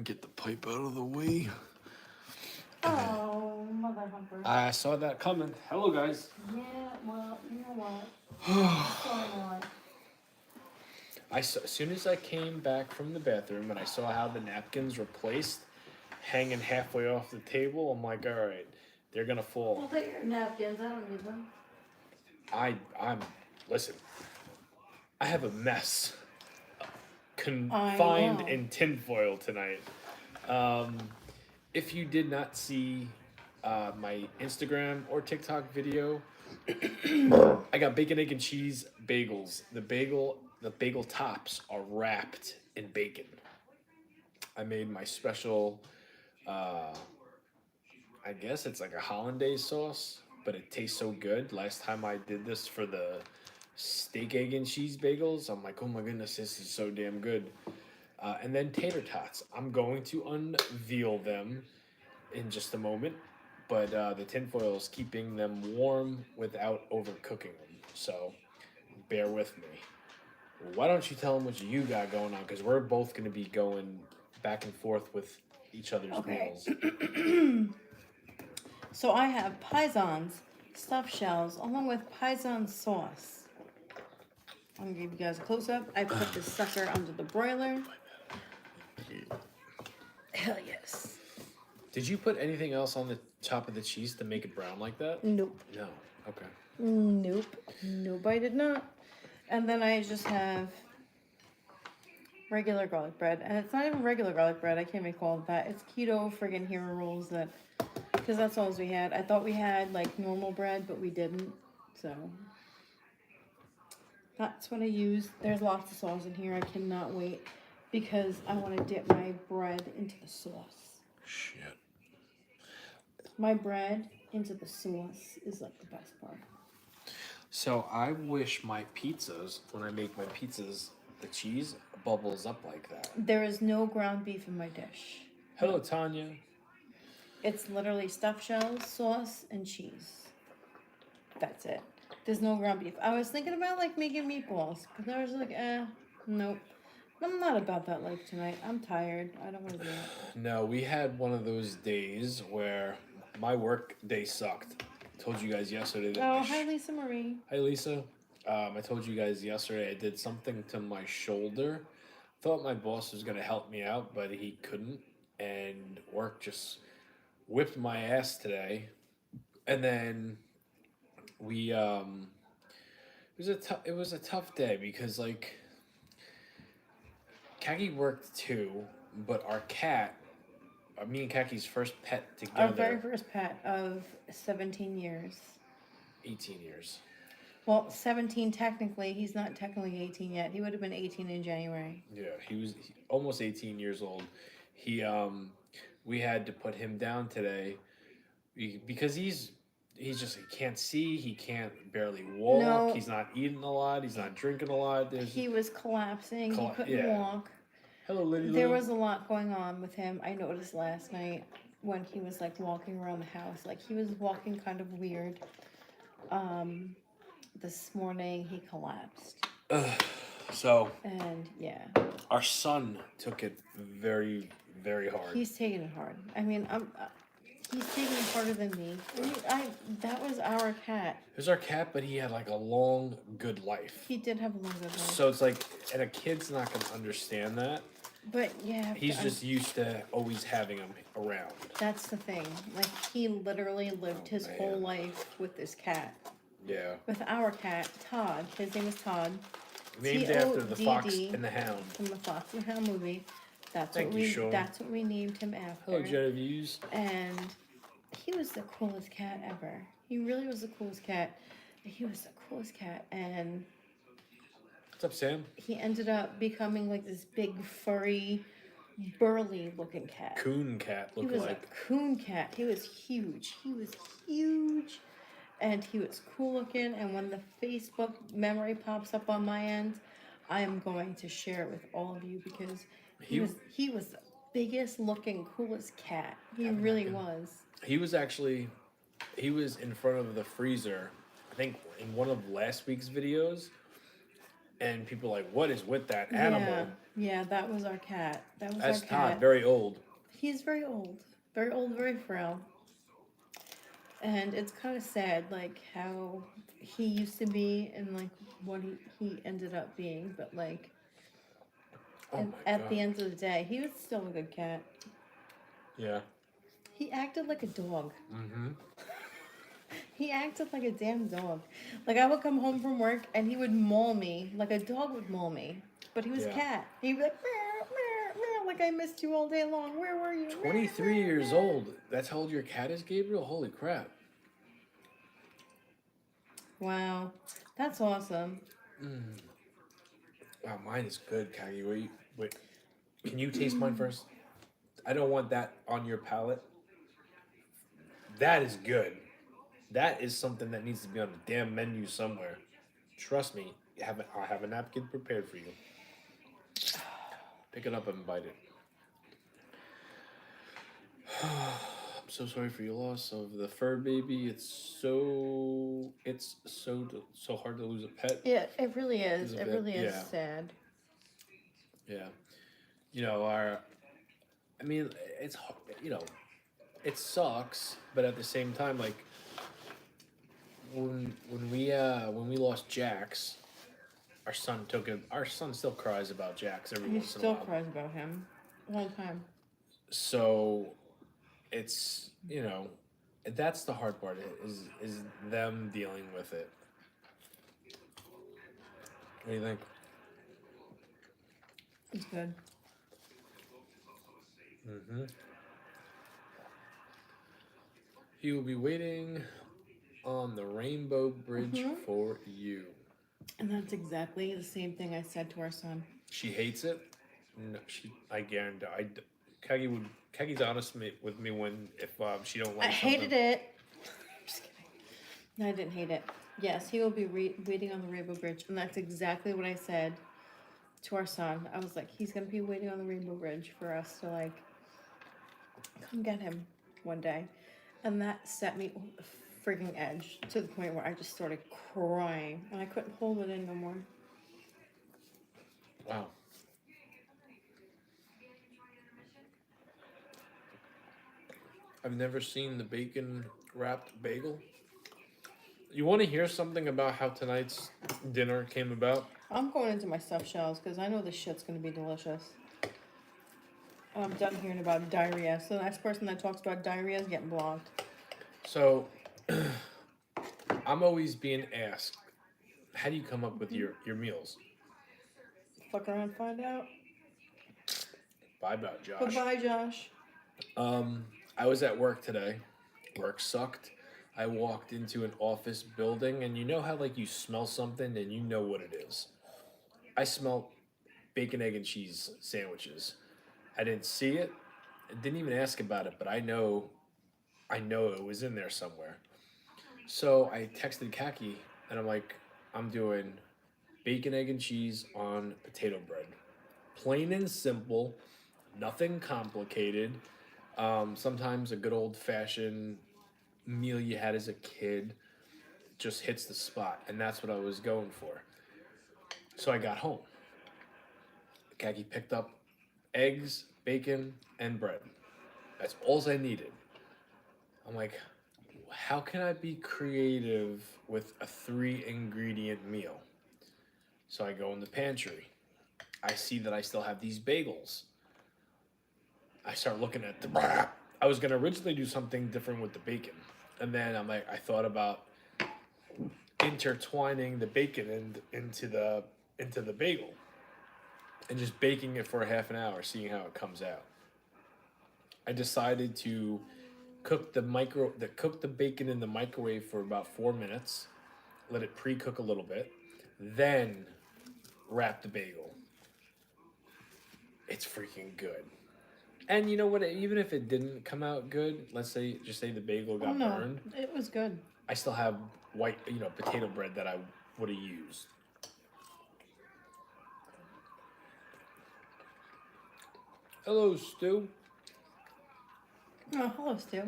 Get the pipe out of the way. Oh, mother humper. I saw that coming. Hello, guys. Yeah, well, you know what? Story of my life. As soon as I came back from the bathroom and I saw how the napkins were placed, hanging halfway off the table, I'm like, all right, they're gonna fall. Well, take your napkins. I don't need them. Listen, I have a mess I confined know. in tinfoil tonight. If you did not see my Instagram or TikTok video, I got bacon, egg, and cheese bagels. The bagel tops are wrapped in bacon. I made my special, uh, I guess it's like a hollandaise sauce, but it tastes so good. Last time I did this for the steak, egg, and cheese bagels, I'm like, oh my goodness, this is so damn good. And then tater tots. I'm going to unveil them in just a moment, but the tinfoil is keeping them warm without overcooking them. So bear with me. Why don't you tell them what you got going on? Because we're both going to be going back and forth with each other's Okay. meals. So I have Paesans stuffed shells along with Paisan sauce. I'm gonna give you guys a close up. I put this sucker under the broiler. Hell yes. Did you put anything else on the top of the cheese to make it brown like that? Nope. No. Okay. Nope. Nope, I did not. And then I just have regular garlic bread. And it's not even regular garlic bread. I can't even call it that. It's keto friggin' hero rolls that... Because that's all we had. I thought we had, like, normal bread, but we didn't. So... That's what I use. There's lots of sauce in here. I cannot wait. Because I want to dip my bread into the sauce. Shit. My bread into the sauce is, like, the best part. So I wish my pizzas, when I make my pizzas, the cheese bubbles up like that. There is no ground beef in my dish. Hello, Tanya. It's literally stuffed shells, sauce, and cheese. That's it. There's no ground beef. I was thinking about, like, making meatballs. But I was like, nope. I'm not about that life tonight. I'm tired. I don't want to do it. No, we had one of those days where my work day sucked. I told you guys yesterday that Hi, Lisa Marie. Hi, Lisa. I told you guys yesterday I did something to my shoulder. Thought my boss was going to help me out, but he couldn't. And work just whipped my ass today. And then we, it was a tough day because, like, Kaki worked too, but our cat, me and Kaki's first pet together. Our very first pet of 17 years. 18 years. Well, 17 technically. He's not technically 18 yet. He would have been 18 in January. Yeah, he was almost 18 years old. We had to put him down today because he can't see, he can't barely walk, No. He's not eating a lot, he's not drinking a lot. He was collapsing. He couldn't walk. Hello, Liddy. There was a lot going on with him. I noticed last night when he was, like, walking around the house. Like, he was walking kind of weird. This morning he collapsed. So. And, yeah. Our son took it very, very hard. He's taking it hard. I mean, he's taking it harder than me. That was our cat. It was our cat, but he had, like, a long, good life. He did have a long, good life. So it's like, and a kid's not going to understand that. But, yeah. He's just used to always having him around. That's the thing. Like, he literally lived his whole life with this cat. Yeah. With our cat, Todd. His name is Todd. Named after the Fox and the Hound. From the Fox and the Hound movie. That's what we named him after. Hello, Genevieve. And he was the coolest cat ever. He really was the coolest cat. He was the coolest cat. And what's up, Sam? He ended up becoming like this big, furry, burly looking cat. Coon cat looked like. He was a coon cat. He was huge. And he was cool looking. And when the Facebook memory pops up on my end, I am going to share it with all of you because he was the biggest looking, coolest cat. He really was. He was in front of the freezer, I think in one of last week's videos, and people were like, what is with that animal? Yeah, that was our cat. That was That's our Todd, cat. very old. He's very old. Very old, very frail. And it's kind of sad, like how he used to be and like what he ended up being. But like Oh my at god. the end of the day, he was still a good cat. Yeah. He acted like a dog. Mm-hmm. He acted like a damn dog. Like I would come home from work and he would maul me like a dog would maul me. But he was a Yeah. cat. He'd be like, meow, meow, meow, like I missed you all day long. Where were you? Meow, 23 meow, years meow." old. That's how old your cat is, Gabriel? Holy crap. Wow, that's awesome. Mm. Wow, mine is good, Kagi. Wait. Can you taste mine first? I don't want that on your palate. That is good. That is something that needs to be on the damn menu somewhere. Trust me, I have a napkin prepared for you. Pick it up and bite it. I'm so sorry for your loss of the fur baby. It's so hard to lose a pet. Yeah, it really is. Lose a It pet. really is Yeah, sad. yeah. You know, our. I mean, it's hard. It sucks, but at the same time, like when we lost Jax, our son took it. Our son still cries about Jax every He once in a still while. cries about him all the time. So it's that's the hard part is them dealing with it. What do you think? It's good. Mm-hmm. He will be waiting on the Rainbow Bridge Mhm. for you. And that's exactly the same thing I said to our son. She hates it. No, I guarantee. Kagi's honest with me when if she don't I like hated something. it. Just kidding. No, I didn't hate it. Yes, he will be waiting on the Rainbow Bridge, and that's exactly what I said to our son. I was like, he's gonna be waiting on the Rainbow Bridge for us to like come get him one day, and that set me over the freaking edge to the point where I just started crying and I couldn't hold it in no more. Wow. I've never seen the bacon wrapped bagel. You want to hear something about how tonight's dinner came about? I'm going into my stuffed shells because I know this shit's gonna be delicious. I'm done hearing about diarrhea. So the next person that talks about diarrhea is getting blocked. So, I'm always being asked, how do you come up with your meals? Fuck around, and find out. Bye bye, Josh. Goodbye, Josh. I was at work today. Work sucked. I walked into an office building, and you know how like you smell something and you know what it is. I smelled bacon, egg, and cheese sandwiches. I didn't see it. I didn't even ask about it, but I know it was in there somewhere. So I texted Kaki, and I'm like, I'm doing bacon, egg, and cheese on potato bread. Plain and simple, nothing complicated. Sometimes a good old fashioned meal you had as a kid just hits the spot, and that's what I was going for. So I got home. Kaki picked up eggs, bacon, and bread. That's all I needed. I'm like, how can I be creative with a 3 ingredient meal? So I go in the pantry. I see that I still have these bagels. I start looking at them. I was gonna originally do something different with the bacon, and then I thought about intertwining the bacon into the bagel, and just baking it for a half an hour, seeing how it comes out. I decided to cook the bacon in the microwave for about 4 minutes, let it pre-cook a little bit, then wrap the bagel. It's freaking good. And you know what? Even if it didn't come out good, just say the bagel Oh got no, burned, it was good. I still have white, potato bread that I would have used. Hello, Stu. Oh, hello, Stu.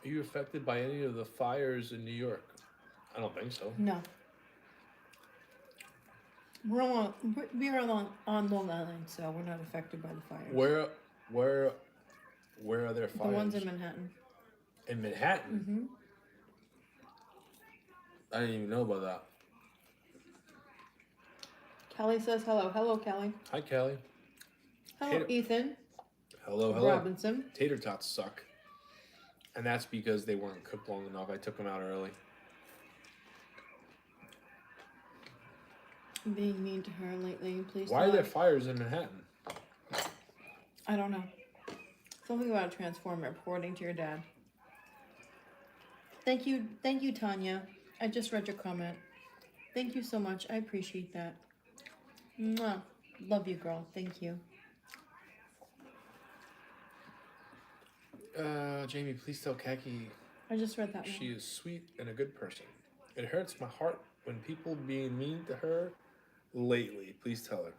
Are you affected by any of the fires in New York? I don't think so. No. We are on Long Island, so we're not affected by the fires. Where are there The fires? ones in Manhattan. In Manhattan? Mm-hmm. I didn't even know about that. Kelly says hello. Hello, Kelly. Hi, Kelly. Hello, Tater- Ethan Hello. Robinson. Tater tots suck. And that's because they weren't cooked long enough. I took them out early. Being mean to her lately. Please Why are don't. there fires in Manhattan? I don't know. Something about a transformer reporting to your dad. Thank you, Tanya. I just read your comment. Thank you so much. I appreciate that. Mwah. Love you, girl. Thank you. Jamie, please tell Kaki I just read that she one. is sweet and a good person. It hurts my heart when people being mean to her lately. Please tell her.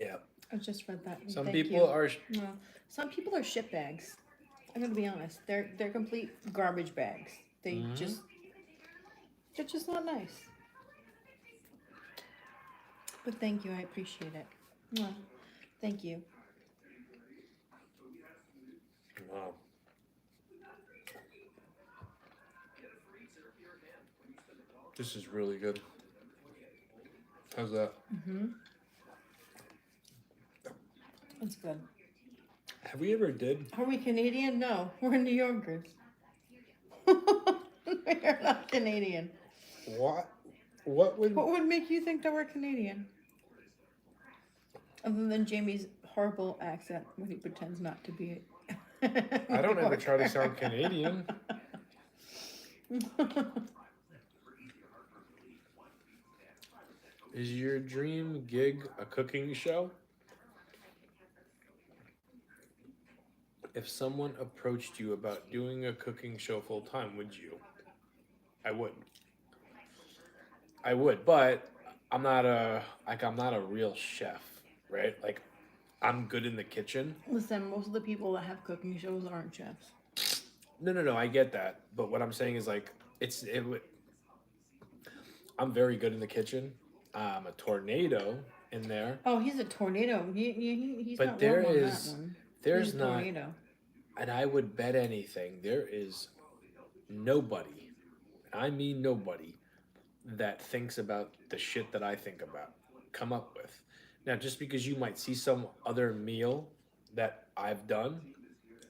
Yeah. I just read that. Some Thank people you. are. No, some people are shitbags. I'm gonna be honest. They're complete garbage bags. They're just not nice. But thank you. I appreciate it. Mwah. Thank you. Wow. This is really good. How's that? That's good. Have we ever did? Are we Canadian? No, we're New Yorkers. We're not Canadian. What? What would? What would make you think that we're Canadian? Other than Jamie's horrible accent when he pretends not to be. I don't ever try to sound Canadian. Is your dream gig a cooking show? If someone approached you about doing a cooking show full time, would you? I would. I would, but I'm not a real chef, right? Like, I'm good in the kitchen. Listen, most of the people that have cooking shows aren't chefs. No. I get that, but what I'm saying is like I'm very good in the kitchen. I'm a tornado in there. Oh, he's a tornado. He's But not there wrong on is- that one. There's He's a not, tornado. and I would bet anything, there is nobody, and I mean nobody, that thinks about the shit that I think about, come up with. Now, just because you might see some other meal that I've done,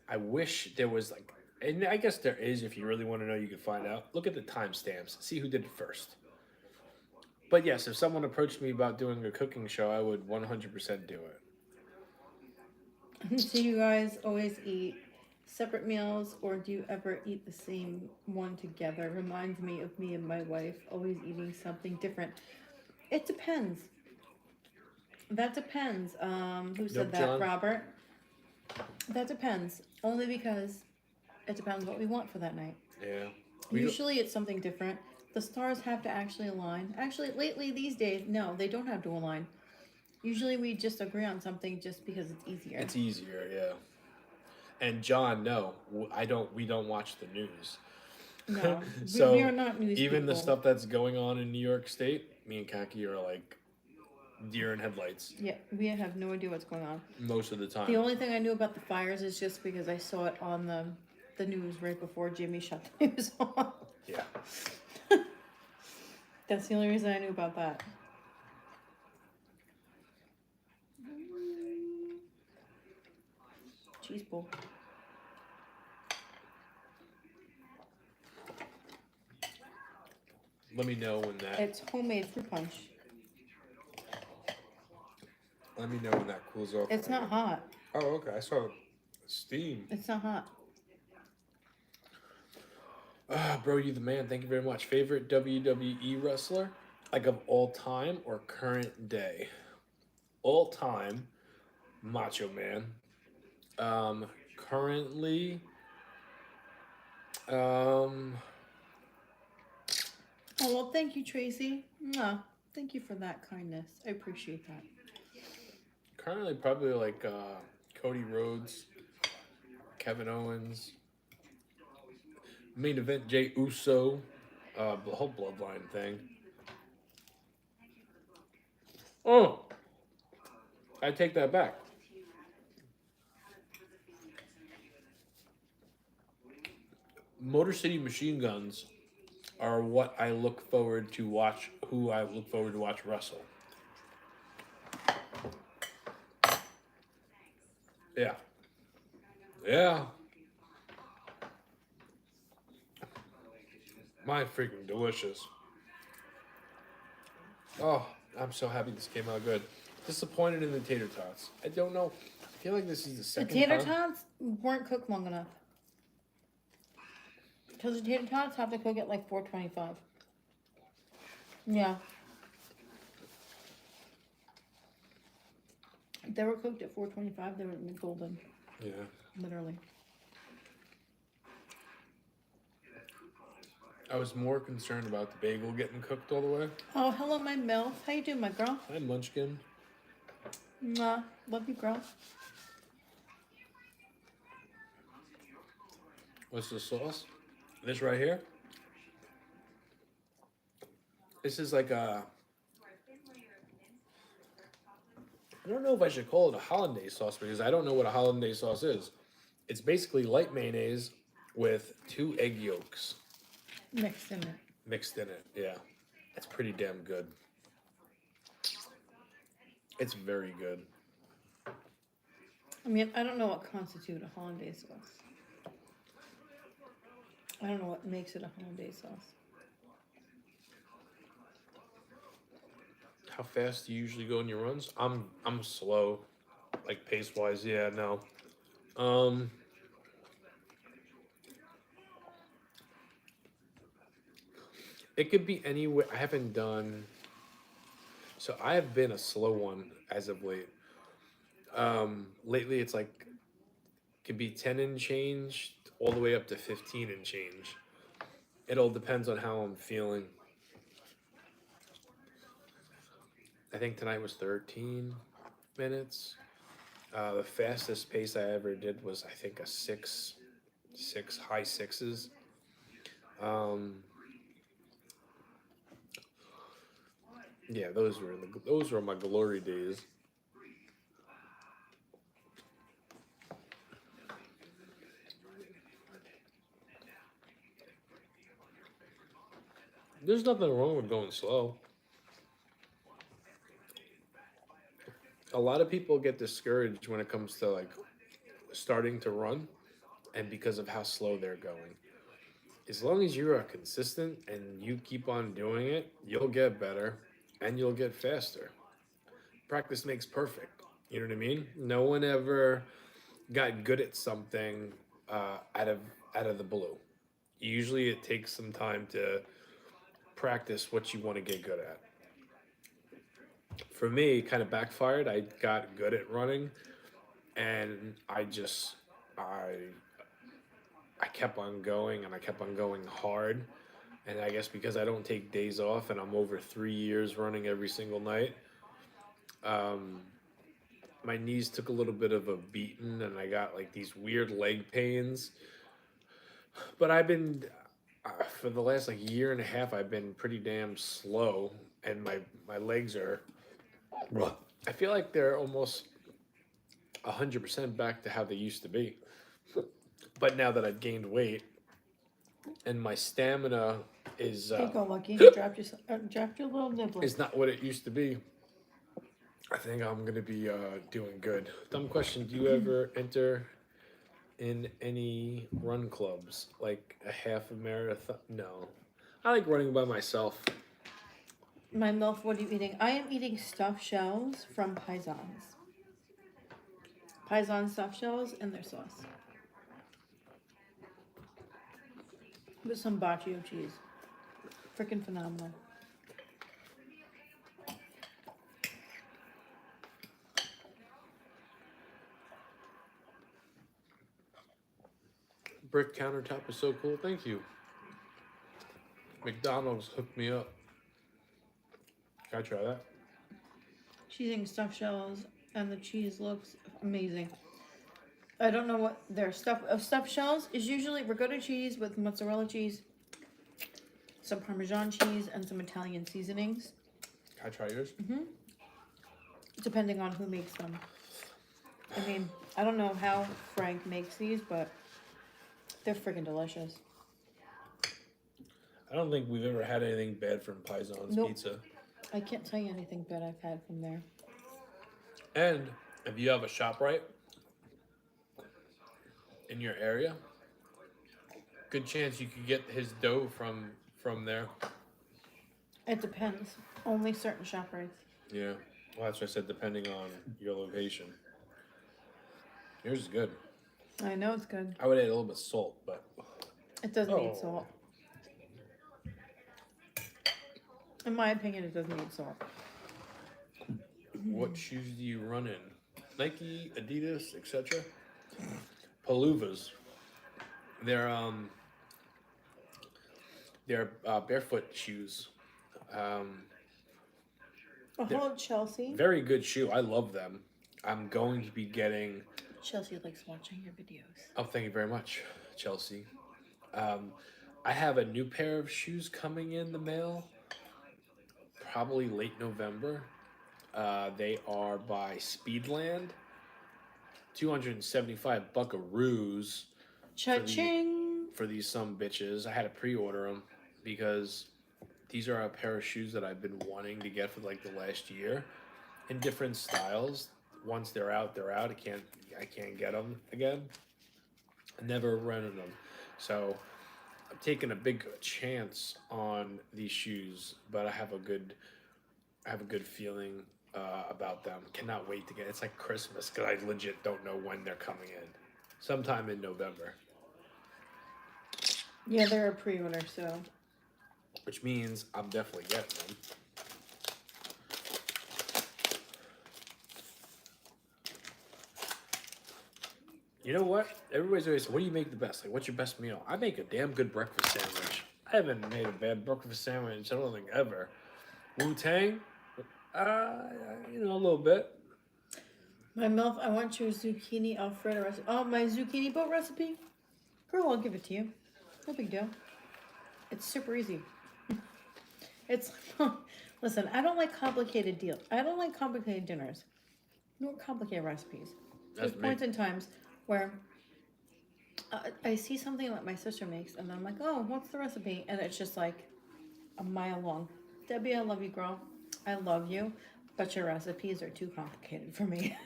I wish there was like, and I guess there is, if you really want to know, you can find out. Look at the timestamps, see who did it first. But yes, if someone approached me about doing a cooking show, I would 100% do it. So you guys always eat separate meals, or do you ever eat the same one together? Reminds me of me and my wife always eating something different. It depends. That depends. Who said Nope, that, John. Robert? That depends. Only because it depends what we want for that night. Yeah. Usually it's something different. The stars have to actually align. Actually, lately these days, no, they don't have to align. Usually we just agree on something just because it's easier. It's easier, yeah. And John, no, we don't watch the news. No, So we are not news even the people. stuff that's going on in New York State, me and Kaki are like deer in headlights Yeah, we have no idea what's going on. most of the time. The only thing I knew about the fires is just because I saw it on the news right before Jimmy shut the news off. Yeah. That's the only reason I knew about that. Cheese bowl. Let me know when that. It's homemade fruit punch. Let me know when that cools off. It's not hot. Oh, okay. I saw steam. It's not hot. Bro, you the man. Thank you very much. Favorite WWE wrestler, like of all time or current day? All time, Macho Man. Currently, Oh, well, thank you, Tracy. Mwah. Thank you for that kindness. I appreciate that. currently probably like Cody Rhodes, Kevin Owens, main event Jey Uso, the whole bloodline thing. Oh, I take that back. Motor City Machine Guns are what I look forward to watch. Who I look forward to watch wrestle. Yeah, yeah. My freaking delicious. Oh, I'm so happy this came out good. Disappointed in the tater tots. I don't know. I feel like this is the The second tater time. tots weren't cooked long enough. Because the tater tots have to cook at like 425. Yeah. If they were cooked at 425, they would have been golden. Yeah. Literally. I was more concerned about the bagel getting cooked all the way. Oh, hello, my MILF. How you doing, my girl? Hi, Munchkin. Mwah. Love you, girl. What's the sauce? This right here. This is like a. I don't know if I should call it a hollandaise sauce because I don't know what a hollandaise sauce is. It's basically light mayonnaise with 2 egg yolks Mixed in it. mixed in it. Yeah. It's pretty damn good. It's very good. I mean, I don't know what constitutes a hollandaise sauce. I don't know what makes it a hollandaise sauce. How fast do you usually go in your runs? I'm slow, like pace wise. Yeah, no. It could be anywhere. I haven't done. So I have been a slow one as of late. Lately it's like could be 10 and change all the way up to 15 and change. It all depends on how I'm feeling. I think tonight was 13 minutes. The fastest pace I ever did was I think a six high sixes. Um, yeah, those were my glory days. There's nothing wrong with going slow. A lot of people get discouraged when it comes to like starting to run and because of how slow they're going. As long as you are consistent and you keep on doing it, you'll get better and you'll get faster. Practice makes perfect. You know what I mean? No one ever got good at something out of the blue. Usually, it takes some time to practice what you want to get good at. For me, it kind of backfired. I got good at running, and I I kept on going, and I kept on going hard. And I guess because I don't take days off, and I'm over 3 years running every single night, um, my knees took a little bit of a beating, and I got like these weird leg pains. But I've been for the last like year and a half, I've been pretty damn slow, and my legs are. I feel like they're almost 100% back to how they used to be. But now that I've gained weight and my stamina is Hey, go lucky. Dropped your little niblet. is not what it used to be, I think I'm gonna be doing good. Dumb question: do you ever enter in any run clubs, like a half a marathon? No, I like running by myself. My MILF, what are you eating? I am eating stuffed shells from Paesans. Paisan stuffed shells and their sauce. With some baccio cheese. Freaking phenomenal. Brick countertop is so cool. Thank you. McDonald's hooked me up. Can I try that? She's eating stuffed shells and the cheese looks amazing. I don't know what their stuffed shells is usually ricotta cheese with mozzarella cheese, some Parmesan cheese, and some Italian seasonings. Can I try yours? Mm-hmm. depending on who makes them. I mean, I don't know how Frank makes these, but they're freaking delicious. I don't think we've ever had anything bad from Paesans Nope. Pizza. I can't tell you anything bad I've had from there. And if you have a ShopRite in your area, good chance you could get his dough from there. It depends. Only certain ShopRites. Yeah. Well, that's what I said, depending on your location. Yours is good. I know it's good. I would add a little bit of salt, but It doesn't need salt. In my opinion, it doesn't need salt. what shoes do you run in? Nike, Adidas, etc. Paluvas. They're barefoot shoes. Oh, Chelsea. Very good shoe. I love them. I'm going to be getting. Chelsea likes watching your videos. Oh, thank you very much, Chelsea. I have a new pair of shoes coming in the mail, probably late November. They are by Speedland. 275 buckaroos Cha-ching! for these some bitches. I had to pre-order them because these are a pair of shoes that I've been wanting to get for like the last year in different styles. Once they're out, they're out. I can't get them again. I never rented them. So I'm taking a big chance on these shoes, but I have a good feeling about them. Cannot wait to get. It's like Christmas because I legit don't know when they're coming in. Sometime in November, Yeah, they're a pre-order, so. which means I'm definitely getting them. You know what? Everybody's always, what do you make the best? Like, what's your best meal? I make a damn good breakfast sandwich. I haven't made a bad breakfast sandwich, I don't think, ever. Wu-Tang? A little bit. My MILF, I want your zucchini Alfredo recipe. Oh, my zucchini boat recipe? Girl, I'll give it to you. No big deal. It's super easy. It's, listen, I don't like complicated deals. I don't like complicated dinners. Nor complicated recipes. There's points in times where I see something that my sister makes, and I'm like, oh, what's the recipe? And it's just like a mile long. Debbie, I love you, girl. I love you, but your recipes are too complicated for me.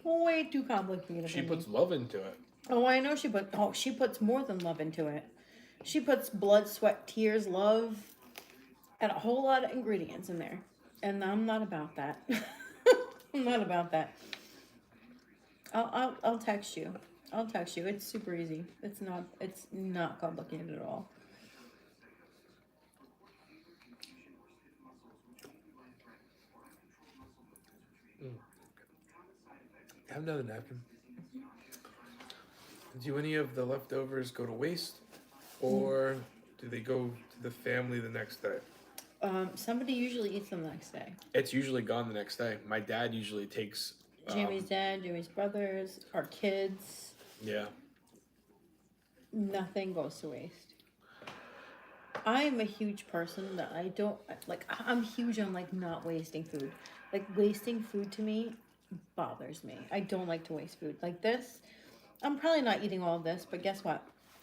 Way too complicated. She for puts me. love into it. Oh, I know she puts more than love into it. She puts blood, sweat, tears, love, and a whole lot of ingredients in there. And I'm not about that. I'm not about that. I'll text you. I'll text you. It's super easy. It's not complicated at all. Have another napkin. Do any of the leftovers go to waste, or do they go to the family the next day? Somebody usually eats them the next day. It's usually gone the next day. My dad usually takes. Jamie's dad, Jamie's brothers, our kids. Yeah. Nothing goes to waste. I am a huge person that I don't like. I'm huge on like not wasting food. Like wasting food to me bothers me. I don't like to waste food. Like this, I'm probably not eating all of this, but guess what?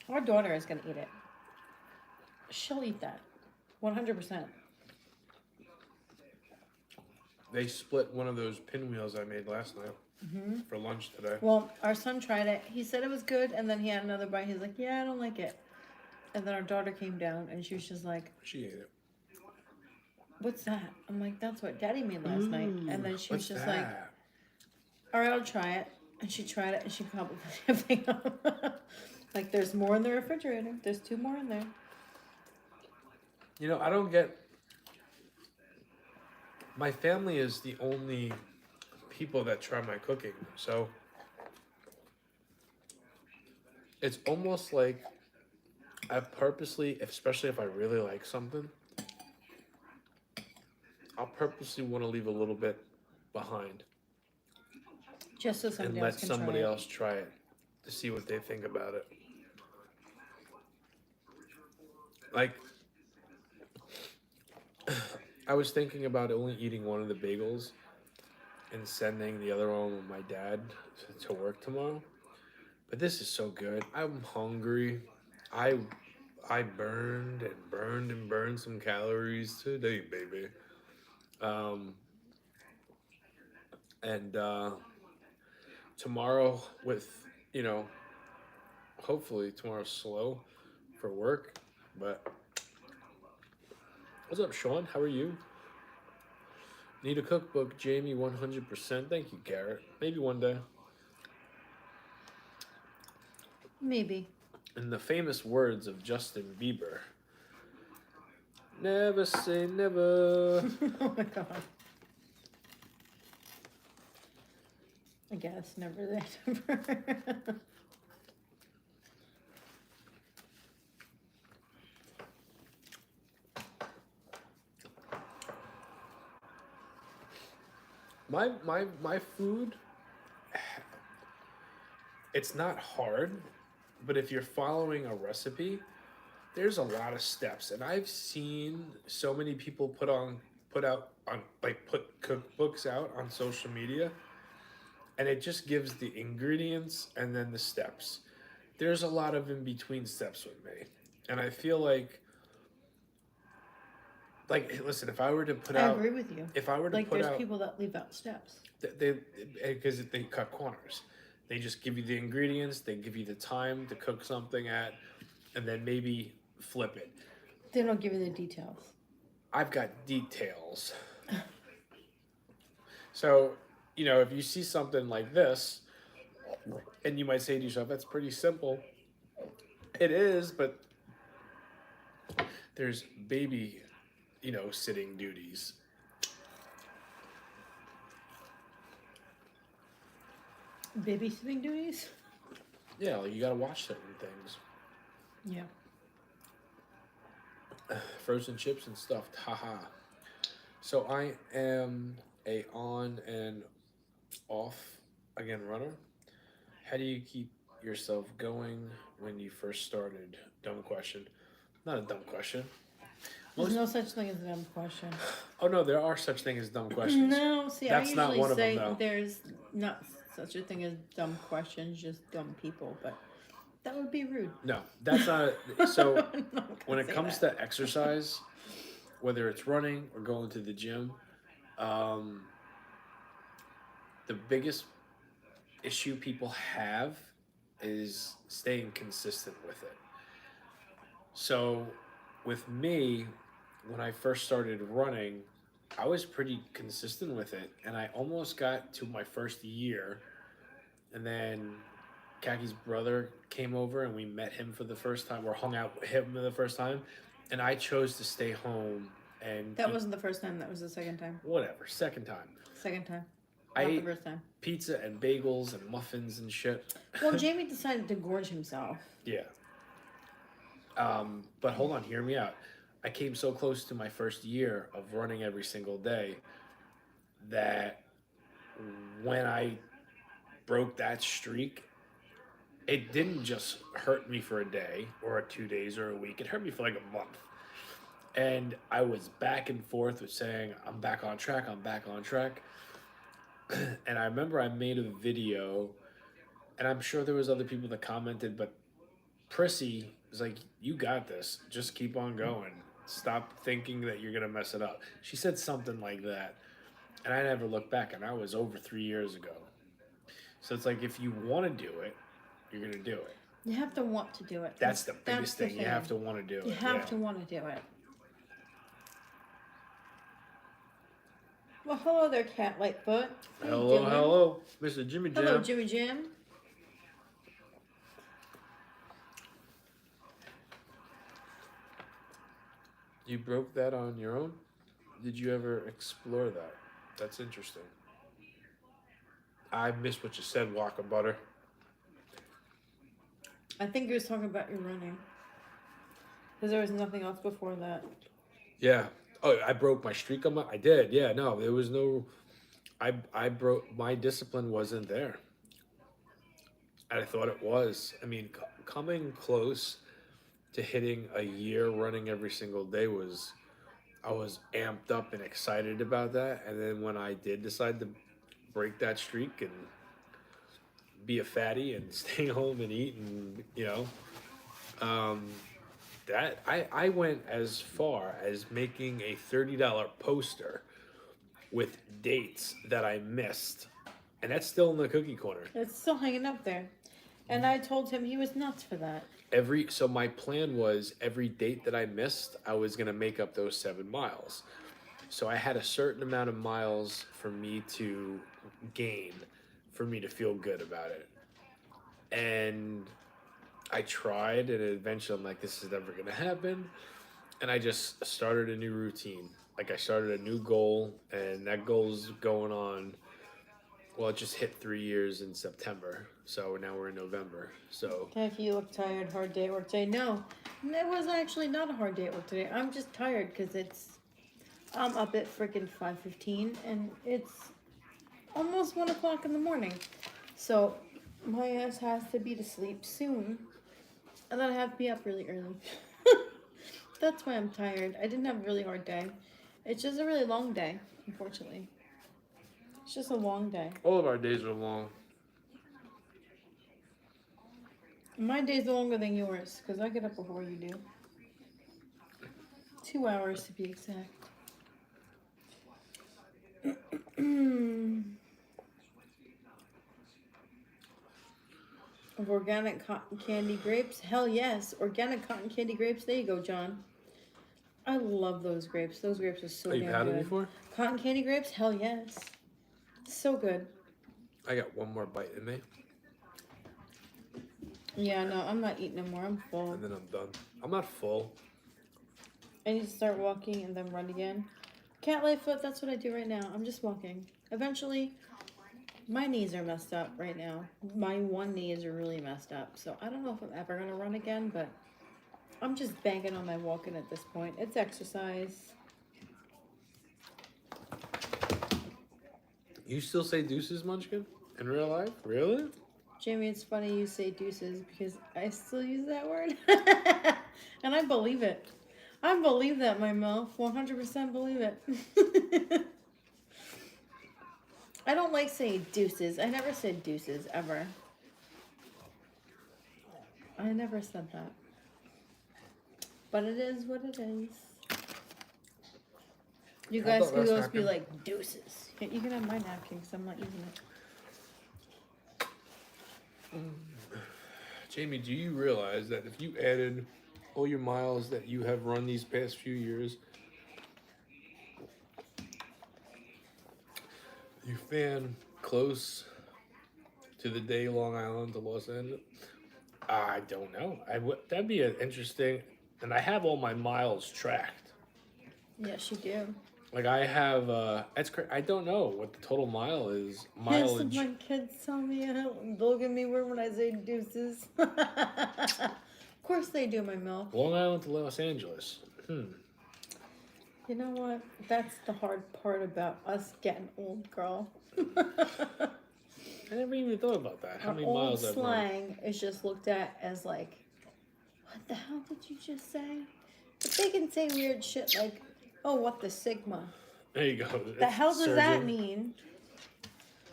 Our daughter is gonna eat it. She'll eat that, 100%. They split one of those pinwheels I made last night for lunch today. Well, our son tried it. He said it was good, and then he had another bite. He's like, "Yeah, I don't like it." And then our daughter came down, and she was just like, She ate it. "What's that?" I'm like, "That's what Daddy made last night." And then she was just that? like, "All right, I'll try it." And she tried it, and she probably everything up. Like, there's more in the refrigerator. There's 2 more in there. You know, I don't get. My family is the only people that try my cooking, so it's almost like I purposely, especially if I really like something, I'll purposely want to leave a little bit behind Just so and somebody let else can somebody try it. else try it to see what they think about it. Like, I was thinking about only eating one of the bagels and sending the other one with my dad to work tomorrow. But this is so good. I'm hungry. I I burned and burned and burned some calories today, baby. Um, and tomorrow with you know hopefully tomorrow's slow for work. But what's up, Sean? How are you? Need a cookbook, Jamie? 100%. Thank you, Garrett. Maybe one day. Maybe. In the famous words of Justin Bieber, never say never. Oh my god. I guess never that never. My food, it's not hard, but if you're following a recipe, there's a lot of steps, and I've seen so many people put out on like put cookbooks out on social media, and it just gives the ingredients and then the steps. There's a lot of in between steps with me, and I feel like listen, if I were to put I out agree with you. if I were to Like, put there's out people that leave out steps. they because they cut corners. They just give you the ingredients, they give you the time to cook something at, and then maybe flip it. They don't give you the details. I've got details. So, if you see something like this, and you might say to yourself, that's pretty simple. It is, but there's baby, sitting duties. Babysitting duties? Yeah, like you gotta watch certain things. Yeah. Frozen chips and stuff. Haha. So I am a on and off again runner. How do you keep yourself going when you first started? Dumb question. Not a dumb question. There's no such thing as a dumb question. Oh no, there are such things as dumb questions. No, see, That's I not usually one of them, say though. there's not such a thing as dumb questions, just dumb people, but that would be rude. No, that's not. So I'm not gonna when it say comes that. to exercise, whether it's running or going to the gym, um, the biggest issue people have is staying consistent with it. So with me, when I first started running, I was pretty consistent with it, and I almost got to my first year, and then Kaki's brother came over, and we met him for the first time, or hung out with him for the first time, and I chose to stay home and That eat- wasn't the first time, that was the second time. whatever. Second time, Second time. I Not the ate first time. pizza and bagels and muffins and shit. Well, Jamie decided to gorge himself. Yeah. But hold on, hear me out. I came so close to my first year of running every single day that when I broke that streak, it didn't just hurt me for a day or 2 days or a week. It hurt me for like a month. And I was back and forth with saying, I'm back on track, I'm back on track. And I remember I made a video, and I'm sure there was other people that commented, but Prissy was like, "You got this. Just keep on going. Stop thinking that you're gonna mess it up." She said something like that, and I never looked back. And that was over 3 years ago. So it's like if you want to do it, you're gonna do it. You have to want to do it. That's the biggest the thing. You have to want to do it. You have yeah. to want to do it. Well, hello there, Cat Lightfoot. How you Hello, doing? hello, Mr. Jimmy Jam. Hello, Jimmy Jim. You broke that on your own? Did you ever explore that? That's interesting. I missed what you said, Walker Butter. I think you was talking about your running. Because there was nothing else before that. Yeah. Oh, I broke my streak on my. I did. Yeah. No, there was no. I broke my discipline wasn't there. And I thought it was. I mean, coming close to hitting a year running every single day I was amped up and excited about that. And then when I did decide to break that streak and be a fatty and stay home and eat and um, that I went as far as making a $30 poster with dates that I missed, and that's still in the cookie corner. It's still hanging up there. And I told him he was nuts for that. So my plan was every date that I missed, I was gonna make up those 7 miles. So I had a certain amount of miles for me to gain, for me to feel good about it. And I tried, and eventually I'm like, this is never gonna happen. And I just started a new routine. Like I started a new goal, and that goal's going on. Well, it just hit 3 years in September, so now we're in November. So If you look tired, hard day at work today. No, it was actually not a hard day at work today. I'm just tired because I'm up at freaking 5:15 and it's almost 1 o'clock in the morning. So my ass has to be to sleep soon, and then I have to be up really early. That's why I'm tired. I didn't have a really hard day. It's just a really long day, unfortunately. It's just a long day. all of our days are long. My days are longer than yours because I get up before you do. 2 hours to be exact. Of organic cotton candy grapes? Hell yes. Organic cotton candy grapes. There you go, John. I love those grapes. Those grapes are so Oh, damn you've had good. it before? Cotton candy grapes? Hell yes. So good. I got one more bite in me, Yeah, no, I'm not eating anymore. I'm full. and then I'm done. I'm not full. I need to start walking and then run again. Cat lay foot, that's what I do right now. I'm just walking. Eventually, my knees are messed up right now. My one knee is really messed up. So I don't know if I'm ever going to run again, but I'm just banking on my walking at this point. It's exercise. You still say deuces, Munchkin? In real life? Really? Jamie, it's funny you say deuces because I still use that word. And I believe it. I believe that, my mouth. 100% believe it. I don't like saying deuces. I never said deuces, ever. I never said that. But it is what it is. You Can I have guys that can last always be napkin? like deuces. You can have my napkin because I'm not using it. Jamie, do you realize that if you added all your miles that you have run these past few years, you fan close to the day Long Island to Los Angeles? I don't know. That'd be an interesting. And I have all my miles tracked. Yes, you do. Like I have. That's crazy. I don't know what the total mile is. Yes, Mileage. my kids tell me, look at me weird when I say deuces. Of course they do, my milk. Long Island to Los Angeles. You know what? That's the hard part about us getting old, girl. I never even thought about that. How Our many old miles I've run? slang is just looked at as like, what the hell did you just say? But they can say weird shit like, oh, what the sigma? There you go. The hell does that mean?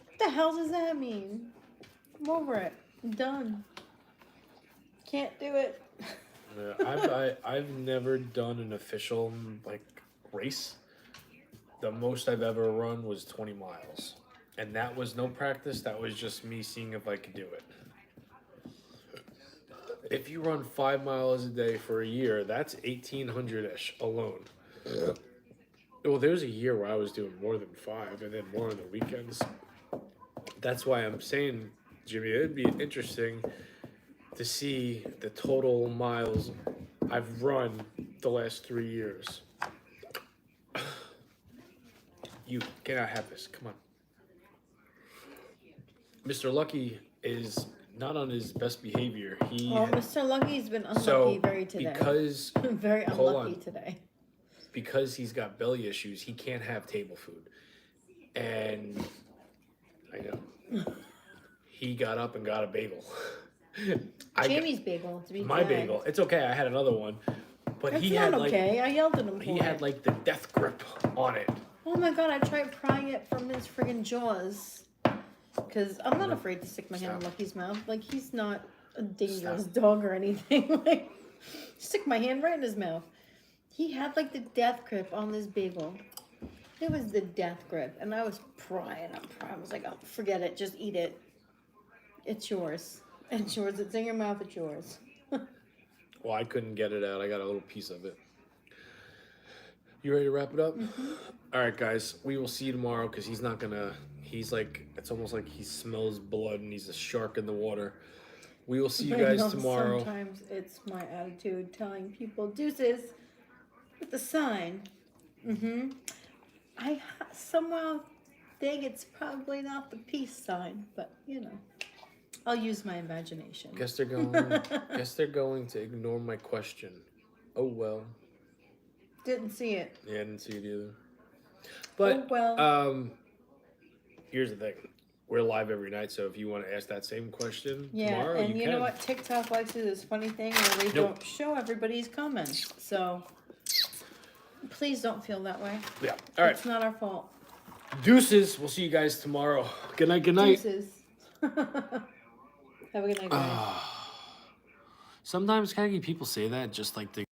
What the hell does that mean? I'm over it. I'm done. Can't do it. Yeah, I've never done an official like race. The most I've ever run was 20 miles, and that was no practice. That was just me seeing if I could do it. If you run 5 miles a day for a year, that's 1,800-ish alone. Well, there's a year where I was doing more than 5, and then more on the weekends. That's why I'm saying, Jimmy, it'd be interesting to see the total miles I've run the last 3 years. You cannot have this. Come on. Mr. Lucky is not on his best behavior. Oh, Mr. Lucky's been unlucky So very today. because very hold unlucky on. today. because he's got belly issues, he can't have table food. And I know. He got up and got a bagel. Jamie's bagel, to be My exact. bagel. It's okay. I had another one. But That's he not had okay. I yelled at him like for he it. had like the death grip on it. Oh my god, I tried prying it from his friggin' jaws. Because I'm not No. afraid to stick my hand in Stop. Lucky's mouth. Like, he's not a dangerous Stop. dog or anything. Like, stick my hand right in his mouth. He had like the death grip on this bagel. It was the death grip. And I was prying. I was like, oh, forget it. Just eat it. It's yours. It's yours. It's in your mouth. It's yours. Well, I couldn't get it out. I got a little piece of it. You ready to wrap it up? Mm-hmm. All right, guys. We will see you tomorrow because he's not gonna. He's like, it's almost like he smells blood and he's a shark in the water. We will see you I guys know tomorrow. Sometimes it's my attitude telling people deuces with the sign. Mm-hmm. I somehow think it's probably not the peace sign, but you know, I'll use my imagination. Guess they're going. Guess they're going to ignore my question. Oh well. Didn't see it. Yeah, I didn't see it either. But Oh well. Here's the thing. We're live every night, so if you want to ask that same question Yeah, tomorrow, and you you can. know what? TikTok likes to do this funny thing where they don't show everybody's comments. So please don't feel that way. Yeah. All right. It's not our fault. Deuces. We'll see you guys tomorrow. Good night. Good night. Deuces. Have a good night, guys. Sometimes, kind of people say that just like to